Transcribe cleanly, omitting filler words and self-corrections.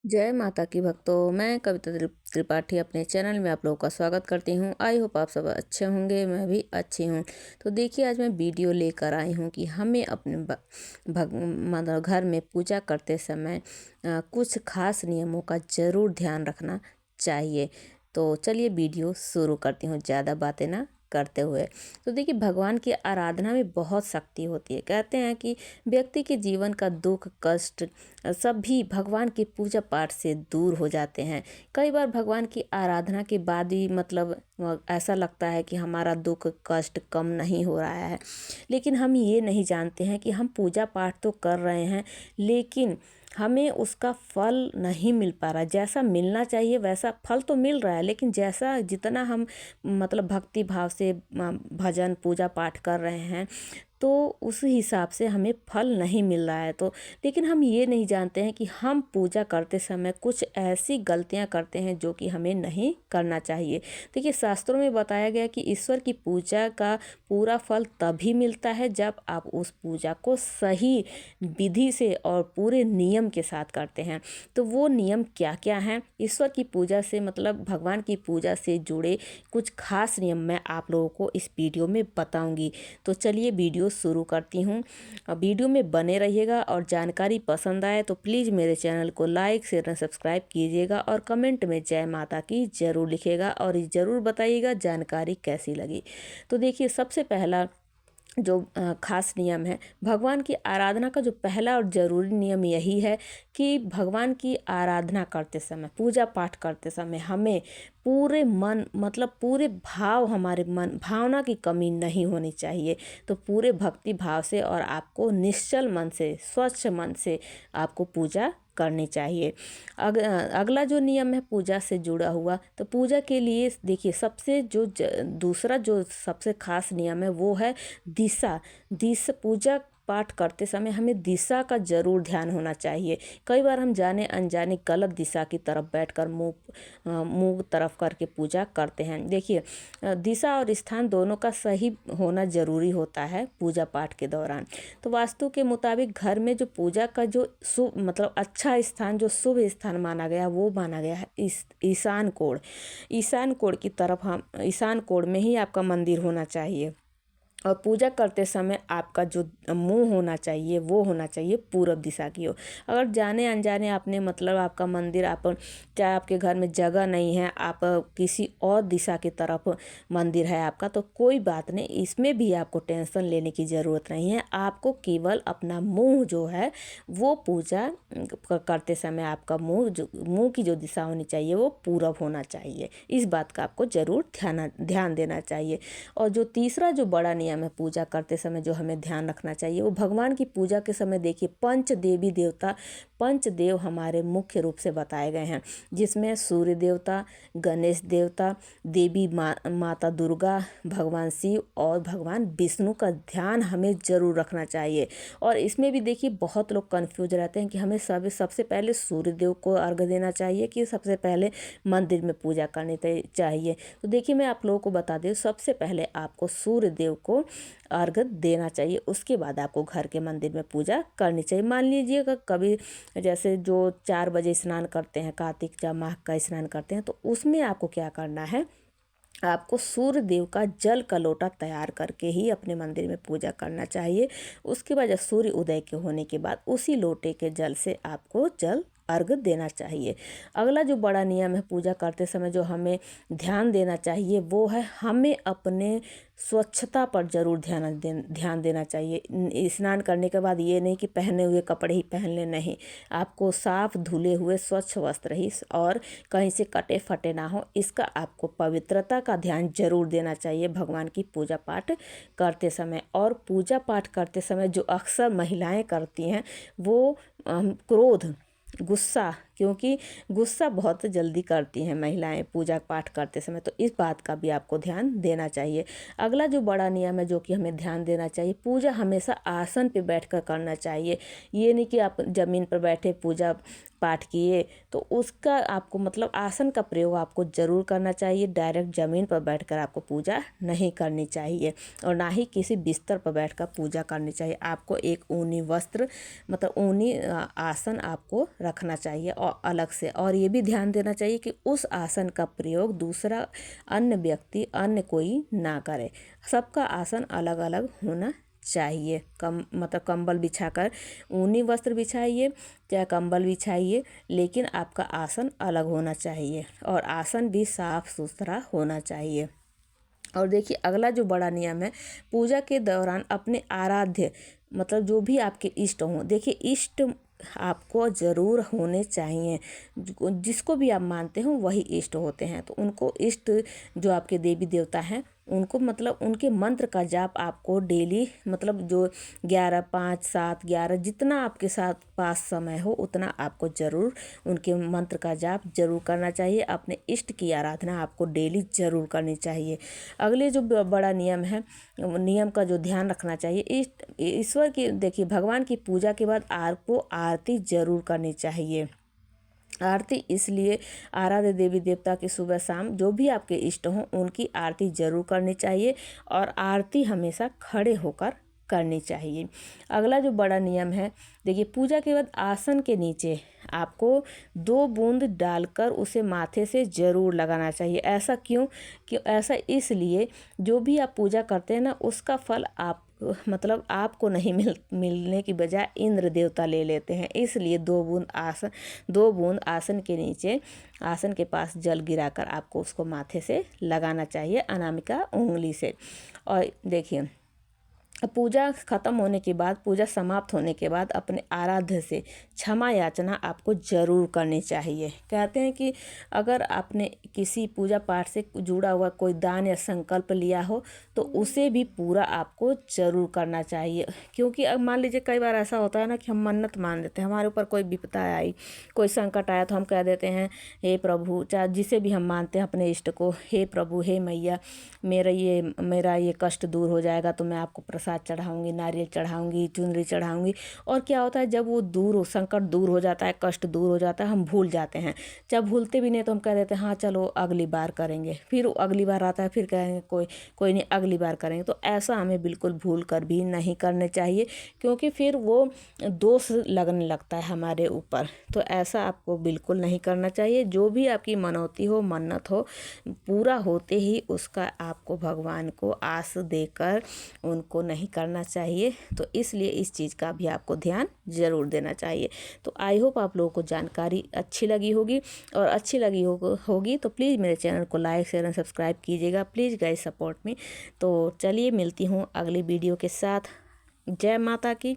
जय माता की भक्तों। मैं कविता त्रिपाठी अपने चैनल में आप लोगों का स्वागत करती हूँ। आई होप आप सब अच्छे होंगे, मैं भी अच्छी हूँ। तो देखिए, आज मैं वीडियो लेकर आई हूँ कि हमें अपने मतलब घर में पूजा करते समय कुछ खास नियमों का ज़रूर ध्यान रखना चाहिए। तो चलिए वीडियो शुरू करती हूँ ज़्यादा बातें ना करते हुए। तो देखिए, भगवान की आराधना में बहुत शक्ति होती है। कहते हैं कि व्यक्ति के जीवन का दुख कष्ट सभी भगवान की पूजा पाठ से दूर हो जाते हैं। कई बार भगवान की आराधना के बाद ही मतलब ऐसा लगता है कि हमारा दुख कष्ट कम नहीं हो रहा है, लेकिन हम ये नहीं जानते हैं कि हम पूजा पाठ तो कर रहे हैं, लेकिन हमें उसका फल नहीं मिल पा रहा। जैसा मिलना चाहिए वैसा फल तो मिल रहा है, लेकिन जैसा जितना हम मतलब भक्ति भाव से भजन पूजा पाठ कर रहे हैं, तो उस हिसाब से हमें फल नहीं मिल रहा है। तो लेकिन हम ये नहीं जानते हैं कि हम पूजा करते समय कुछ ऐसी गलतियां करते हैं जो कि हमें नहीं करना चाहिए। देखिए, शास्त्रों में बताया गया कि ईश्वर की पूजा का पूरा फल तभी मिलता है जब आप उस पूजा को सही विधि से और पूरे नियम के साथ करते हैं। तो वो नियम क्या क्या हैं? ईश्वर की पूजा से मतलब भगवान की पूजा से जुड़े कुछ खास नियम मैं आप लोगों को इस वीडियो में बताऊंगी। तो चलिए वीडियो शुरू करती हूँ। वीडियो में बने रहिएगा और जानकारी पसंद आए तो प्लीज़ मेरे चैनल को लाइक शेयर और सब्सक्राइब कीजिएगा और कमेंट में जय माता की ज़रूर लिखिएगा और ज़रूर बताइएगा जानकारी कैसी लगी। तो देखिए, सबसे पहला जो खास नियम है भगवान की आराधना का, जो पहला और ज़रूरी नियम यही है कि भगवान की आराधना करते समय पूजा पाठ करते समय हमें पूरे मन मतलब पूरे भाव, हमारे मन भावना की कमी नहीं होनी चाहिए। तो पूरे भक्ति भाव से और आपको निश्चल मन से स्वच्छ मन से आपको पूजा करनी चाहिए। अगला जो नियम है पूजा से जुड़ा हुआ, तो पूजा के लिए देखिए सबसे जो दूसरा जो सबसे खास नियम है वो है दिशा। दिशा पूजा पाठ करते समय हमें दिशा का ज़रूर ध्यान होना चाहिए। कई बार हम जाने अनजाने गलत दिशा की तरफ बैठकर मुंह तरफ करके पूजा करते हैं। देखिए, दिशा और स्थान दोनों का सही होना ज़रूरी होता है पूजा पाठ के दौरान। तो वास्तु के मुताबिक घर में जो पूजा का जो शुभ मतलब अच्छा स्थान, जो शुभ स्थान माना गया, वो माना गया है ईशान कोण। ईशान कोण की तरफ हम ईशान कोण में ही आपका मंदिर होना चाहिए। और पूजा करते समय आपका जो मुंह होना चाहिए वो होना चाहिए पूरब दिशा की ओर। अगर जाने अनजाने आपने मतलब आपका मंदिर, आप चाहे आपके घर में जगह नहीं है, आप किसी और दिशा की तरफ मंदिर है आपका, तो कोई बात नहीं, इसमें भी आपको टेंशन लेने की ज़रूरत नहीं है। आपको केवल अपना मुंह जो है वो पूजा करते समय आपका मुंह की जो दिशा होनी चाहिए वो पूरब होना चाहिए। इस बात का आपको ज़रूर ध्यान देना चाहिए। और जो तीसरा जो बड़ा नियम है पूजा करते समय जो हमें ध्यान रखना चाहिए, वो भगवान की पूजा के समय देखिए पंचदेव हमारे मुख्य रूप से बताए गए हैं, जिसमें सूर्य देवता, गणेश देवता, देवी माता दुर्गा, भगवान शिव और भगवान विष्णु का ध्यान हमें ज़रूर रखना चाहिए। और इसमें भी देखिए बहुत लोग कन्फ्यूज रहते हैं कि हमें सबसे पहले सूर्य देव को अर्घ देना चाहिए कि सबसे पहले मंदिर में पूजा करनी चाहिए। तो देखिए, मैं आप लोगों को बता दूं, सबसे पहले आपको सूर्य देव को अर्घ देना चाहिए, उसके बाद आपको घर के मंदिर में पूजा करनी चाहिए। मान लीजिएगा कभी जैसे जो 4 बजे स्नान करते हैं, कार्तिक या माह का स्नान करते हैं, तो उसमें आपको क्या करना है, आपको सूर्य देव का जल का लोटा तैयार करके ही अपने मंदिर में पूजा करना चाहिए। उसके बाद जब सूर्य उदय के होने के बाद उसी लोटे के जल से आपको जल अर्घ देना चाहिए। अगला जो बड़ा नियम है पूजा करते समय जो हमें ध्यान देना चाहिए वो है हमें अपने स्वच्छता पर ज़रूर ध्यान देना चाहिए। स्नान करने के बाद ये नहीं कि पहने हुए कपड़े ही पहन ले, नहीं, आपको साफ धुले हुए स्वच्छ वस्त्र ही और कहीं से कटे फटे ना हो, इसका आपको पवित्रता का ध्यान जरूर देना चाहिए भगवान की पूजा पाठ करते समय। और पूजा पाठ करते समय जो अक्सर महिलाएं करती हैं वो क्रोध, गुस्सा, क्योंकि गुस्सा बहुत जल्दी करती हैं महिलाएं पूजा पाठ करते समय, तो इस बात का भी आपको ध्यान देना चाहिए। अगला जो बड़ा नियम है जो कि हमें ध्यान देना चाहिए, पूजा हमेशा आसन पे बैठकर करना चाहिए। ये नहीं कि आप ज़मीन पर बैठे पूजा पाठ किए, तो उसका आपको मतलब आसन का प्रयोग आपको ज़रूर करना चाहिए। डायरेक्ट ज़मीन पर बैठकर आपको पूजा नहीं करनी चाहिए और ना ही किसी बिस्तर पर बैठकर पूजा करनी चाहिए। आपको एक ऊनी वस्त्र मतलब ऊनी आसन आपको रखना चाहिए और अलग से। और ये भी ध्यान देना चाहिए कि उस आसन का प्रयोग दूसरा अन्य व्यक्ति अन्य कोई ना करे। सबका आसन अलग अलग होना चाहिए। मतलब कंबल बिछाकर, ऊनी वस्त्र बिछाइए या कंबल बिछाइए, लेकिन आपका आसन अलग होना चाहिए और आसन भी साफ सुथरा होना चाहिए। और देखिए अगला जो बड़ा नियम है, पूजा के दौरान अपने आराध्य मतलब जो भी आपके इष्ट हों, देखिए इष्ट आपको ज़रूर होने चाहिए। जिसको भी आप मानते हो वही इष्ट होते हैं, तो उनको इष्ट जो आपके देवी देवता हैं उनको मतलब उनके मंत्र का जाप आपको डेली मतलब जो 11, 5, 7, 11 जितना आपके साथ पास समय हो उतना आपको ज़रूर उनके मंत्र का जाप जरूर करना चाहिए। अपने इष्ट की आराधना आपको डेली ज़रूर करनी चाहिए। अगले जो बड़ा नियम है, नियम का जो ध्यान रखना चाहिए, ईश्वर की देखिए भगवान की पूजा के बाद आपको आरती जरूर करनी चाहिए। आरती इसलिए आराध्य देवी देवता की सुबह शाम जो भी आपके इष्ट हों उनकी आरती जरूर करनी चाहिए और आरती हमेशा खड़े होकर करनी चाहिए। अगला जो बड़ा नियम है, देखिए पूजा के बाद आसन के नीचे आपको 2 बूंद डालकर उसे माथे से ज़रूर लगाना चाहिए। ऐसा क्यों? ऐसा इसलिए जो भी आप पूजा करते हैं ना उसका फल आप मतलब आपको नहीं मिलने की बजाय इंद्र देवता ले लेते हैं। इसलिए 2 बूंद आसन के नीचे आसन के पास जल गिराकर आपको उसको माथे से लगाना चाहिए अनामिका उंगली से। और देखिए पूजा ख़त्म होने के बाद, पूजा समाप्त होने के बाद अपने आराध्य से क्षमा याचना आपको ज़रूर करनी चाहिए। कहते हैं कि अगर आपने किसी पूजा पाठ से जुड़ा हुआ कोई दान या संकल्प लिया हो तो उसे भी पूरा आपको ज़रूर करना चाहिए। क्योंकि अब मान लीजिए कई बार ऐसा होता है ना कि हम मन्नत मान देते हैं, हमारे ऊपर कोई विपदा आई, कोई संकट आया तो हम कह देते हैं हे प्रभु, चाहे जिसे भी हम मानते हैं अपने इष्ट को, हे प्रभु हे मैया मेरा ये कष्ट दूर हो जाएगा तो मैं आपको प्रसाद चढ़ाऊंगी, नारियल चढ़ाऊंगी, चुनरी चढ़ाऊंगी। और क्या होता है जब वो संकट दूर हो जाता है, कष्ट दूर हो जाता है, हम भूल जाते हैं। जब भूलते भी नहीं तो हम कह देते हैं हाँ चलो अगली बार करेंगे, फिर अगली बार आता है फिर कहेंगे कोई नहीं अगली बार करेंगे। तो ऐसा हमें बिल्कुल भूल कर भी नहीं करने चाहिए, क्योंकि फिर वो दोष लगने लगता है हमारे ऊपर। तो ऐसा आपको बिल्कुल नहीं करना चाहिए। जो भी आपकी मनौती हो, मन्नत हो, पूरा होते ही उसका आपको भगवान को आस देकर उनको नहीं करना चाहिए। तो इसलिए इस चीज़ का भी आपको ध्यान ज़रूर देना चाहिए। तो आई होप आप लोगों को जानकारी अच्छी लगी होगी, और अच्छी लगी होगी तो प्लीज़ मेरे चैनल को लाइक शेयर एंड सब्सक्राइब कीजिएगा। Please guys support me. तो चलिए मिलती हूँ अगली वीडियो के साथ। जय माता की।